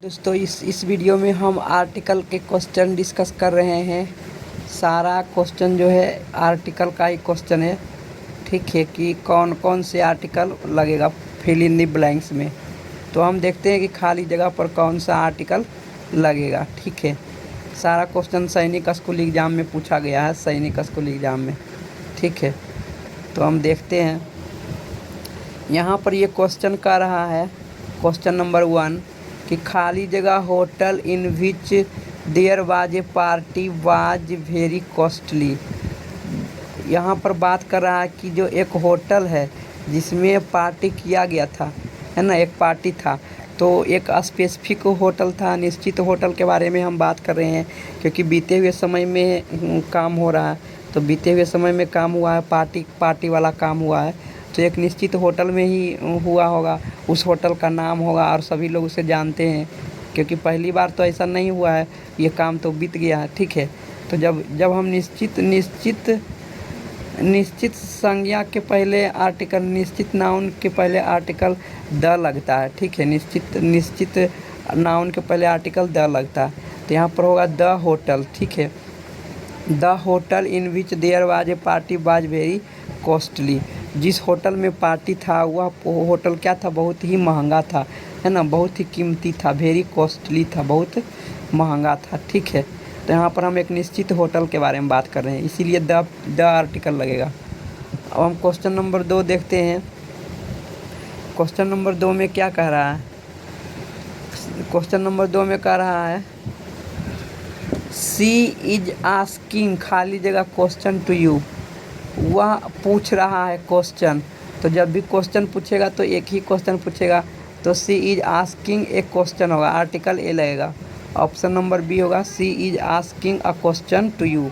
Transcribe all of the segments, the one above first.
दोस्तों इस वीडियो में हम आर्टिकल के क्वेश्चन डिस्कस कर रहे हैं। सारा क्वेश्चन जो है आर्टिकल का ही क्वेश्चन है। ठीक है कि कौन कौन से आर्टिकल लगेगा फिल इन द ब्लैंक्स में। तो हम देखते हैं कि खाली जगह पर कौन सा आर्टिकल लगेगा। ठीक है, सारा क्वेश्चन सैनिक स्कूल एग्ज़ाम में पूछा गया है, सैनिक स्कूल एग्ज़ाम में। ठीक है, तो हम देखते हैं यहाँ पर ये क्वेश्चन कर रहा है, क्वेश्चन नंबर 1 कि खाली जगह hotel in which there was a party was very costly. यहाँ पर बात कर रहा है कि जो एक होटल है जिसमें पार्टी किया गया था, है ना, एक पार्टी था। तो एक स्पेसिफिक होटल था, निश्चित होटल के बारे में हम बात कर रहे हैं क्योंकि बीते हुए समय में काम हो रहा है। तो बीते हुए समय में काम हुआ है, पार्टी वाला काम हुआ है, तो एक निश्चित होटल में ही हुआ होगा, उस होटल का नाम होगा और सभी लोग उसे जानते हैं क्योंकि पहली बार तो ऐसा नहीं हुआ है, ये काम तो बीत गया है। ठीक है, तो जब हम निश्चित संज्ञा के पहले आर्टिकल, निश्चित नाउन के पहले आर्टिकल द लगता है। ठीक है, निश्चित नाउन के पहले आर्टिकल द लगता है, तो यहाँ पर होगा द होटल। ठीक है, the hotel in which there was a party was very costly. जिस होटल में पार्टी था वह होटल क्या था, बहुत ही महंगा था, है ना, बहुत ही कीमती था, वेरी कॉस्टली था, बहुत महंगा था। ठीक है, तो यहाँ पर हम एक निश्चित होटल के बारे में बात कर रहे हैं, इसीलिए द आर्टिकल लगेगा। अब हम क्वेश्चन नंबर 2 देखते हैं। क्वेश्चन नंबर 2 में क्या कह रहा है? क्वेश्चन नंबर 2 में कह रहा है सी इज आस्किंग खाली जगह क्वेश्चन टू यू। वह पूछ रहा है क्वेश्चन। तो जब भी क्वेश्चन पूछेगा तो एक ही क्वेश्चन पूछेगा, तो she is asking a question होगा, आर्टिकल ए लगेगा। ऑप्शन नंबर बी होगा she is asking a question to you.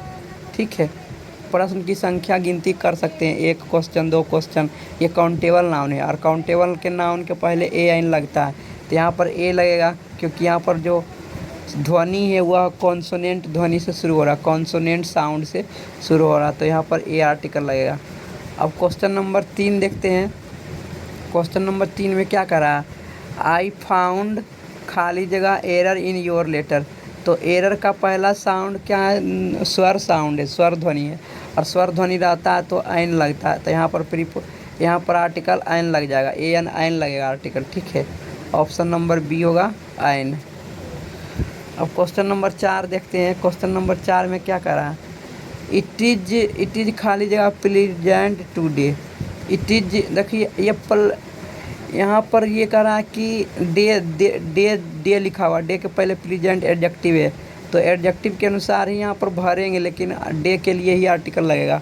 ठीक है, प्रश्न की संख्या गिनती कर सकते हैं, 1 क्वेश्चन 2 क्वेश्चन। ये काउंटेबल नाउन है और काउंटेबल के नाउन के पहले ए एन लगता है, तो यहाँ पर ए लगेगा क्योंकि यहाँ पर जो ध्वनि है वह कॉन्सोनेंट ध्वनि से शुरू हो रहा है, कॉन्सोनेंट साउंड से शुरू हो रहा है, तो यहाँ पर ए आर्टिकल लगेगा। अब क्वेश्चन नंबर 3 देखते हैं। क्वेश्चन नंबर 3 में क्या कर रहा है? आई फाउंड खाली जगह एरर इन योर लेटर। तो एरर का पहला साउंड क्या है? स्वर साउंड है, स्वर ध्वनि है, और स्वर ध्वनि रहता है तो एन लगता है, तो यहाँ पर आर्टिकल एन लग जाएगा, ए एन एन लगेगा आर्टिकल। ठीक है, ऑप्शन नंबर बी होगा एन। अब क्वेश्चन नंबर 4 देखते हैं। क्वेश्चन नंबर 4 में क्या कर रहा है? इट इज़ खाली जगह प्लीजेंट टुडे। इट इज, देखिए यहाँ पर ये कह रहा है कि डे लिखा हुआ, डे के पहले प्लीजेंट एडजेक्टिव है, तो एडजेक्टिव के अनुसार ही यहाँ पर भरेंगे, लेकिन डे के लिए ही आर्टिकल लगेगा।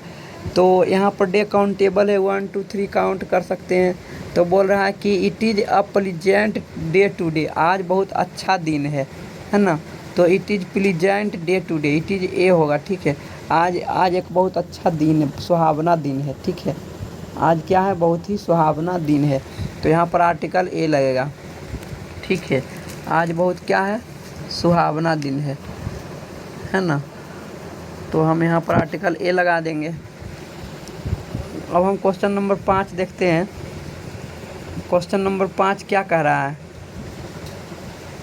तो यहाँ पर डे काउंटेबल है, 1 2 3 काउंट कर सकते हैं। तो बोल रहा है कि it is a pleasant day today, आज बहुत अच्छा दिन है ना, तो it is pleasant day today, it is a होगा। ठीक है, आज एक बहुत अच्छा दिन है, सुहावना दिन है। ठीक है, आज क्या है? बहुत ही सुहावना दिन है, तो यहाँ पर आर्टिकल ए लगेगा। ठीक है, आज बहुत क्या है? सुहावना दिन है ना, तो हम यहाँ पर आर्टिकल ए लगा देंगे। अब हम क्वेश्चन नंबर 5 देखते हैं। क्वेश्चन नंबर 5 क्या कह रहा है?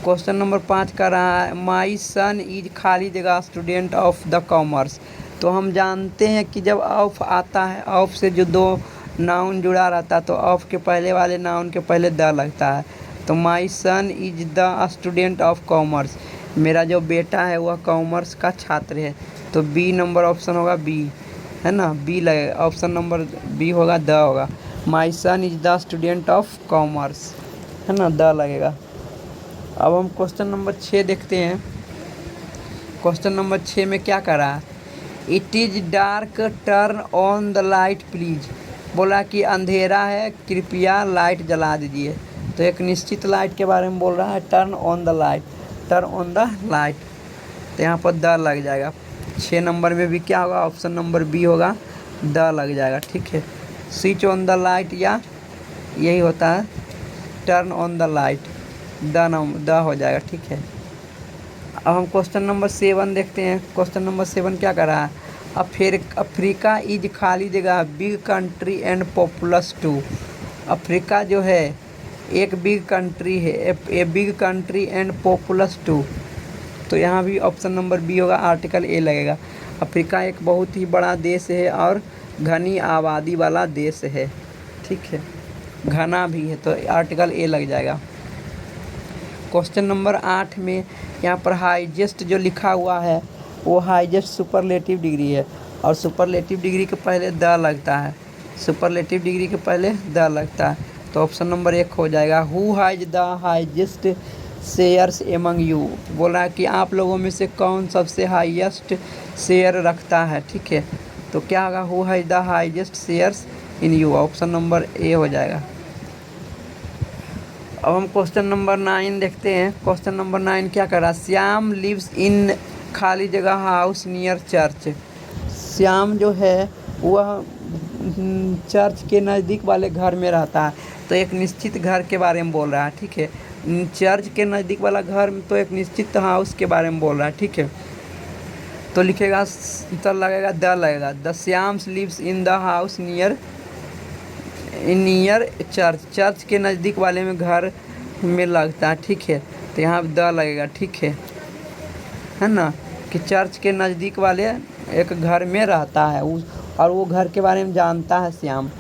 क्वेश्चन नंबर 5 कह रहा है माई सन इज खाली जगह स्टूडेंट ऑफ द कॉमर्स। तो हम जानते हैं कि जब ऑफ आता है, ऑफ से जो 2 नाउन जुड़ा रहता है, तो ऑफ के पहले वाले नाउन के पहले द लगता है। तो my son is the student of commerce, मेरा जो बेटा है वह कॉमर्स का छात्र है, तो बी नंबर ऑप्शन होगा बी, है ना, बी लगेगा, ऑप्शन नंबर बी होगा, द होगा। My son is the student of commerce, है ना, द लगेगा। अब हम क्वेश्चन नंबर 6 देखते हैं। क्वेश्चन नंबर 6 में क्या कर रहा है? It is dark turn on the light please. बोला कि अंधेरा है, कृपया लाइट जला दीजिए, तो एक निश्चित लाइट के बारे में बोल रहा है, turn on the light, turn on the light, तो यहाँ पर द लग जाएगा। 6 नंबर में भी क्या होगा? ऑप्शन नंबर बी होगा, द लग जाएगा। ठीक है, स्विच ऑन द लाइट या यही होता है turn on the light, the हो जाएगा। ठीक है, अब हम क्वेश्चन नंबर 7 देखते हैं। क्वेश्चन नंबर 7 क्या कर रहा है? अफ्रीका इज खाली जगह big country and populous too. Africa जो है एक बिग कंट्री है, a big country and populous too. तो यहाँ भी ऑप्शन नंबर बी होगा, आर्टिकल ए लगेगा। अफ्रीका एक बहुत ही बड़ा देश है और घनी आबादी वाला देश है, ठीक है, घना भी है, तो आर्टिकल ए लग जाएगा। क्वेश्चन नंबर 8 में यहाँ पर हाईजेस्ट जो लिखा हुआ है वो हाईजेस्ट सुपरलेटिव डिग्री है, और सुपरलेटिव डिग्री के पहले द लगता है, सुपरलेटिव डिग्री के पहले द लगता है, तो ऑप्शन नंबर 1 हो जाएगा। Who has the highest shares among you, बोला कि आप लोगों में से कौन सबसे हाईएस्ट शेयर रखता है, ठीक है, तो क्या होगा, who has the highest shares in you, option number A हो जाएगा। अब हम क्वेश्चन नंबर 9 देखते हैं। क्वेश्चन नंबर 9 क्या कर रहा है, श्याम लिव्स इन खाली जगह हाउस नियर चर्च। श्याम जो है वह चर्च के नज़दीक वाले घर में रहता है, तो एक निश्चित घर के बारे में बोल रहा है, ठीक है, चर्च के नज़दीक वाला घर तो एक निश्चित हाउस के बारे में बोल रहा है, ठीक है, तो लिखेगा तो लगेगा द लगेगा, the Shyam's lives in the house near church, church के नज़दीक वाले में घर में लगता है, ठीक है, तो यहाँ द लगेगा, ठीक है ना, कि चर्च के नज़दीक वाले एक घर में रहता है और वो घर के बारे में जानता है श्याम,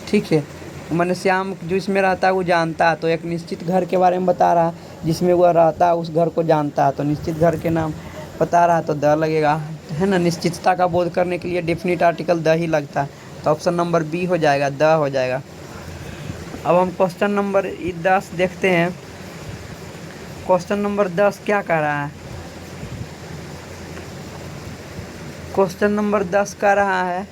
ठीक है, मैंने श्याम जो इसमें रहता है वो जानता है, तो एक निश्चित घर के बारे में बता रहा है जिसमें वह रहता है, उस घर को जानता है, तो निश्चित घर के नाम बता रहा है, तो द लगेगा, है ना, निश्चितता का बोध करने के लिए डेफिनिट आर्टिकल द ही लगता है, तो ऑप्शन नंबर बी हो जाएगा, द हो जाएगा। अब हम क्वेश्चन नंबर 10 देखते हैं। क्वेश्चन नंबर 10 क्या कह रहा है, क्वेश्चन नंबर 10 कह रहा है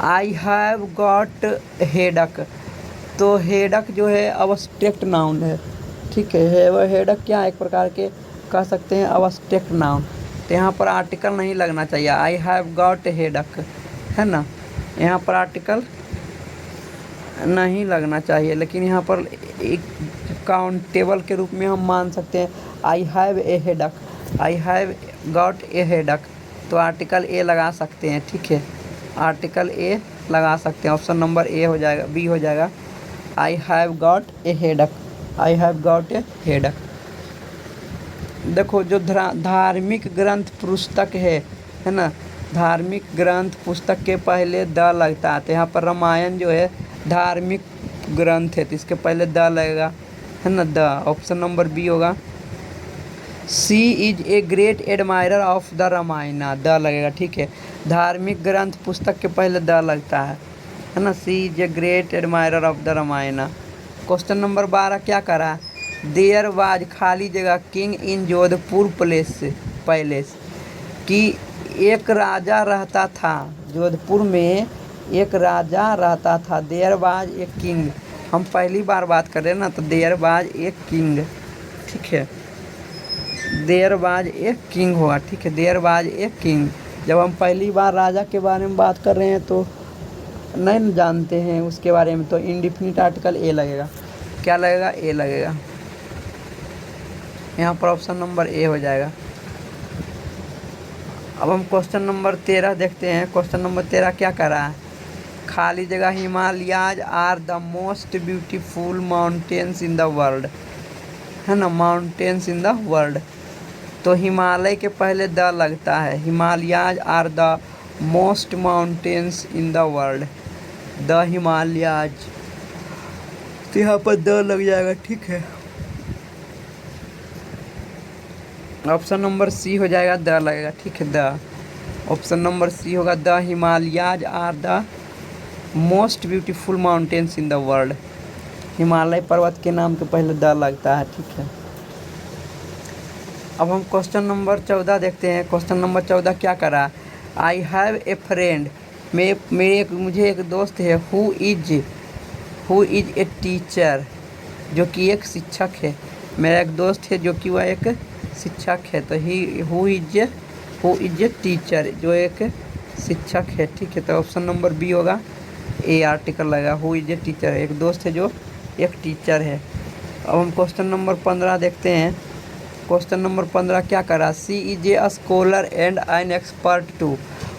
आई हैव गॉट हेडक, तो हेडक जो है अब्स्ट्रैक्ट नाउन है, ठीक है, वह हेडक क्या है, एक प्रकार के कह सकते हैं अब्स्ट्रैक्ट नाउन, तो यहाँ पर आर्टिकल नहीं लगना चाहिए, आई हैव गॉट हेडक, है ना, यहाँ पर आर्टिकल नहीं लगना चाहिए, लेकिन यहाँ पर एक काउंटेबल के रूप में हम मान सकते हैं I have a headache, I have got a headache, तो आर्टिकल ए लगा सकते हैं, ठीक है, आर्टिकल ए लगा सकते हैं, ऑप्शन नंबर ए हो जाएगा, बी हो जाएगा, I have got a headache, I have got a headache. देखो जो धार्मिक ग्रंथ पुस्तक है ना, धार्मिक ग्रंथ पुस्तक के पहले द लगता है, तो यहाँ पर रामायण जो है धार्मिक ग्रंथ है, तो इसके पहले द लगेगा, है ना, द, ऑप्शन नंबर बी होगा। She is a great admirer of the Ramayana, the लगेगा, ठीक है, धार्मिक ग्रंथ पुस्तक के पहले द लगता है ना, she is a great admirer of the Ramayana. Question number 12 क्या करा, देयर वाज खाली जगह किंग इन जोधपुर पैलेस, कि एक राजा रहता था, जोधपुर में एक राजा रहता था, देयर वाज ए किंग, हम पहली बार बात कर रहे हैं ना, तो देयर वाज ए किंग, ठीक है, देयर वाज ए किंग होगा, ठीक है, देयर वाज ए किंग, जब हम पहली बार राजा के बारे में बात कर रहे हैं तो नहीं जानते हैं उसके बारे में, तो इंडिफिनिट आर्टिकल ए लगेगा, क्या लगेगा, ए लगेगा, यहाँ पर ऑप्शन नंबर ए हो जाएगा। अब हम क्वेश्चन नंबर 13 देखते हैं। क्वेश्चन नंबर 13 क्या कर रहा है, खाली जगह Himalayas are the most beautiful mountains in the world, है ना, माउंटेन्स इन द वर्ल्ड, तो हिमालय के पहले द लगता है, Himalayas are the most mountains in the world, the Himalayas, तो यहाँ पर द लग जाएगा, ठीक है, ऑप्शन नंबर सी हो जाएगा, द लगेगा, ठीक है, द, ऑप्शन नंबर सी होगा, the Himalayas are the most beautiful mountains in the world, Himalaya पर्वत के नाम के पहले द लगता है, ठीक है। अब हम क्वेश्चन नंबर 14 देखते हैं। क्वेश्चन नंबर 14 क्या करा, आई हैव ए फ्रेंड, मुझे एक दोस्त है, हु इज ए टीचर, जो कि एक शिक्षक है, मेरा एक दोस्त है जो कि वह एक शिक्षक है, तो हु इज ए टीचर, जो एक शिक्षक है, ठीक है, तो ऑप्शन नंबर बी होगा, ए आर्टिकल लगा, हु इज ए टीचर, एक दोस्त है जो एक टीचर है। अब हम क्वेश्चन नंबर 15 देखते हैं। क्वेश्चन नंबर 15 क्या करा, she is a scholar and an expert too,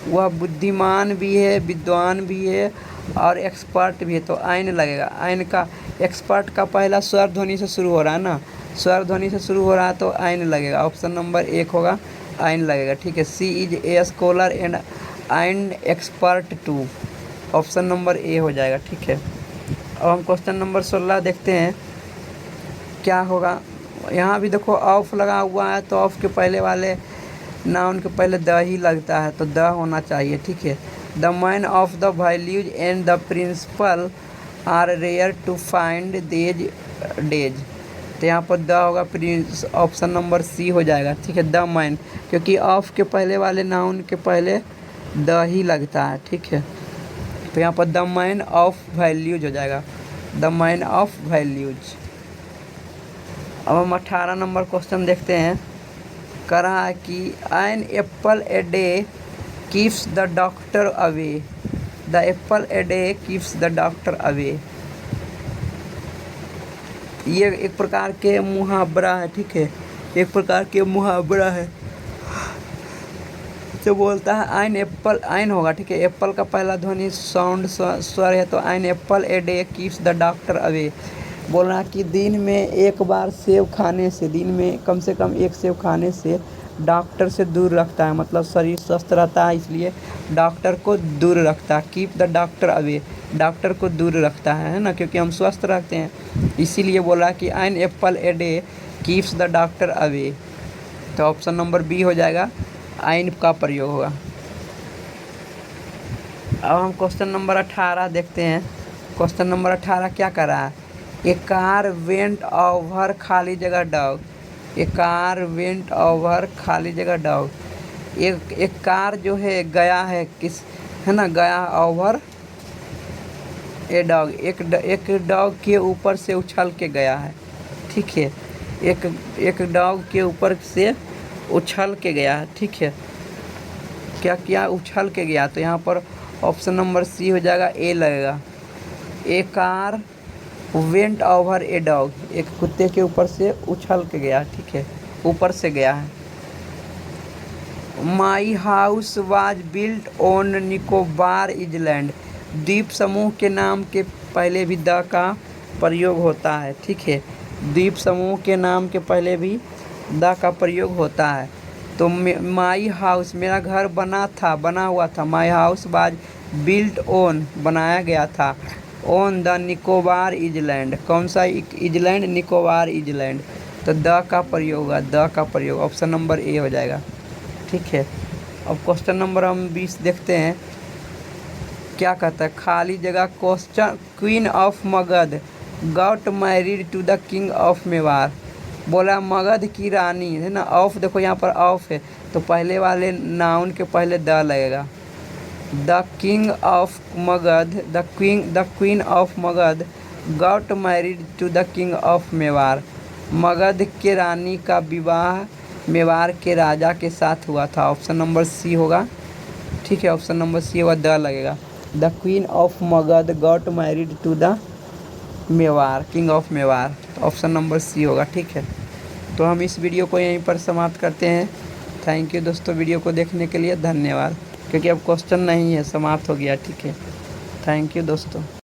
वह बुद्धिमान भी है, विद्वान भी है और एक्सपर्ट भी है, तो आइन लगेगा, आइन का एक्सपर्ट का पहला स्वर ध्वनि से शुरू हो रहा है ना, स्वर ध्वनि से शुरू हो रहा है तो आइन लगेगा। ऑप्शन नंबर 1 होगा, आइन लगेगा। ठीक है, she is a scholar and an expert too, option number A हो जाएगा। ठीक है, अब हम क्वेश्चन नंबर 16 देखते हैं क्या होगा। यहाँ भी देखो ऑफ लगा हुआ है, तो ऑफ के पहले वाले नाउन के पहले द ही लगता है, तो द होना चाहिए। ठीक है, the man of the values and the principle are rare to find these days, तो यहाँ पर द होगा, ऑप्शन नंबर सी हो जाएगा। ठीक है, द मैन, क्योंकि ऑफ के पहले वाले नाउन के पहले द ही लगता है। ठीक है, तो यहाँ पर द मैन ऑफ वैल्यूज हो जाएगा, द मैन ऑफ वैल्यूज। अब हम 18 नंबर क्वेश्चन देखते हैं। कह रहा है कि an apple a day keeps the doctor away, the apple a day keeps the doctor away, ये एक प्रकार के मुहावरा है। ठीक है, एक प्रकार के मुहावरा है, जो बोलता है एन एप्पल, एन होगा। ठीक है, एप्पल का पहला ध्वनि साउंड स्वर है, तो an apple a day keeps the doctor away, बोल रहा है कि दिन में एक बार सेब खाने से, दिन में कम से कम एक सेब खाने से डॉक्टर से दूर रखता है, मतलब शरीर स्वस्थ रहता है, इसलिए डॉक्टर को दूर रखता है। Keep the doctor away, doctor को दूर रखता है ना, क्योंकि हम स्वस्थ रहते हैं, इसीलिए बोला कि an apple a day keeps the doctor away, तो ऑप्शन नंबर बी हो जाएगा, आइन का प्रयोग होगा। अब हम क्वेश्चन नंबर 18 देखते हैं। क्वेश्चन नंबर 18 क्या कर रहा है, ए कार वेंट ओवर खाली जगह डॉग, ए कार वेंट ओवर खाली जगह डॉग, एक कार जो है गया है, किस है ना, गया ओवर ए डॉग, एक डॉग के ऊपर से उछल के गया है। ठीक है, एक डॉग के ऊपर से उछल के गया है। ठीक है, क्या क्या उछल के गया, तो यहाँ पर ऑप्शन नंबर सी हो जाएगा, ए लगेगा। A car went over a dog, एक कुत्ते के ऊपर से उछल के गया। ठीक है, ऊपर से गया है। My house was built on Nicobar island, द्वीप समूह के नाम के पहले भी द का प्रयोग होता है। ठीक है, द्वीप समूह के नाम के पहले भी द का प्रयोग होता है। तो माई हाउस, मेरा घर बना हुआ था, my house was built on, बनाया गया था, ऑन द निकोबार आइलैंड, कौन सा आइलैंड, निकोबार आइलैंड, तो द का प्रयोग होगा, द का प्रयोग, ऑप्शन नंबर ए हो जाएगा। ठीक है, अब क्वेश्चन नंबर हम 20 देखते हैं। क्या कहता है, खाली जगह question, queen of Magadh got married to the king of Mewar, बोला मगध की रानी है ना, ऑफ देखो यहाँ पर ऑफ है, तो पहले वाले नाउन के पहले द लगेगा। The king of Magadh, the queen of Magadh got married to the king of Mewar, Magadh के रानी का विवाह मेवाड़ के राजा के साथ हुआ था, ऑप्शन नंबर सी होगा। ठीक है, ऑप्शन नंबर सी होगा, द लगेगा। The queen of Magadh got married to the Mewar, king of Mewar, तो ऑप्शन नंबर सी होगा। ठीक है, तो हम इस वीडियो को यहीं पर समाप्त करते हैं। थैंक यू दोस्तों, वीडियो को देखने के लिए धन्यवाद, क्योंकि अब क्वेश्चन नहीं है, समाप्त हो गया। ठीक है, थैंक यू दोस्तों।